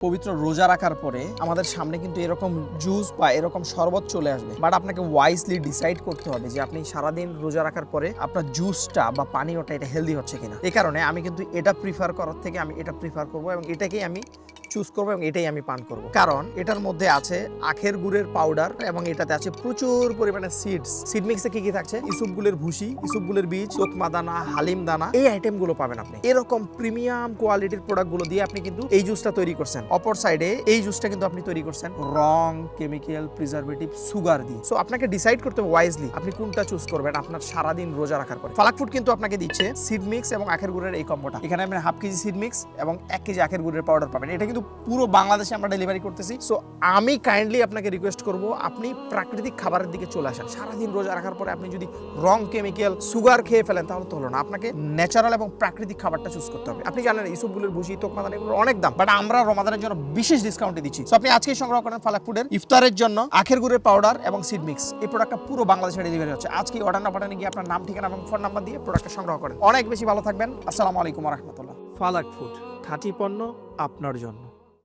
পবিত্র রোজা রাখার পরে আমাদের সামনে কিন্তু এরকম জুস বা এরকম শরবত চলে আসবে, বাট আপনাকে ওয়াইজলি ডিসাইড করতে হবে যে আপনি সারাদিন রোজা রাখার পরে আপনার জুসটা বা পানীয়টা এটা হেলদি হচ্ছে কিনা। এই কারণে আমি কিন্তু এটা প্রিফার করার থেকে আমি এটা প্রিফার করবো এবং এটাকেই আমি চুজ করবো এবং এটাই আমি পান করবো। কারণ এটার মধ্যে আছে আখের গুড়ের পাউডার এবং এটাতে আছে প্রচুর পরিমাণে সিডস। সিড মিক্সে কি কি থাকছে? ইসুপগুলের ভুসি, ইসুপগুলের বীজ, তোকমা দানা, হালিম দানা, এই আইটেমগুলো পাবেন আপনি। এরকম প্রিমিয়াম কোয়ালিটির প্রোডাক্টগুলো দিয়ে আপনি কিন্তু এই জুসটা তৈরি করছেন। অপর সাইডে এই জুসটা কিন্তু আপনি তৈরি করছেন রং, কেমিক্যাল, প্রিজারভেটিভ, সুগার দিয়ে। সো আপনাকে ডিসাইড করতে হবে ওয়াইজলি আপনি কোনটা চুজ করবেন আপনার সারাদিন রোজা রাখার পরে। ফালাক ফুড কিন্তু আপনাকে দিচ্ছে সিড মিক্স এবং আখের গুড়ের এই কম্বোটা। এখানে আপনি হাফ কেজি সিড মিক্স এবং 1 কেজি আখের গুড়ের পাউডার পাবেন। এটা কিন্তু পুরো বাংলাদেশে আমরা ডেলিভারি করতেছি। সো আমি কাইন্ডলি আপনাকে রিকোয়েস্ট করব আপনি প্রাকৃতিক খাবারের দিকে চলে আসেন। সারাদিন রোজা রাখার পরে আপনি যদি রং, কেমিক্যাল, সুগার খেয়ে ফেলেন তাহলে তো হলো না। আপনাকে ন্যাচারাল এবং প্রাকৃতিক খাবারটা চুজ করতে হবে। আপনি জানেন ইসুপগুলের ভুসি, তোকমা দানা এগুলোর অনেক দাম, বাট আমরা রমাদানের জন্য বিশেষ ডিসকাউন্টে দিচ্ছি। সো আপনি আজকেই সংগ্রহ করেন ফালাক ফুডের ইফতারের জন্য আখের গুড়ের পাউডার এবং সিড মিক্স। এই প্রোডাক্টটা পুরো বাংলাদেশে ডেলিভারি হচ্ছে। আজকে অর্ডার না পাঠানে গিয়ে আপনার নাম, ঠিকানা এবং ফোন নাম্বার দিয়ে প্রোডাক্টটা সংগ্রহ করেন। অনেক বেশি ভালো থাকবেন। আসসালামু আলাইকুম ওয়া রাহমাতুল্লাহ। ফালাক ফুড, খাঁটি পণ্য আপনার জন্য।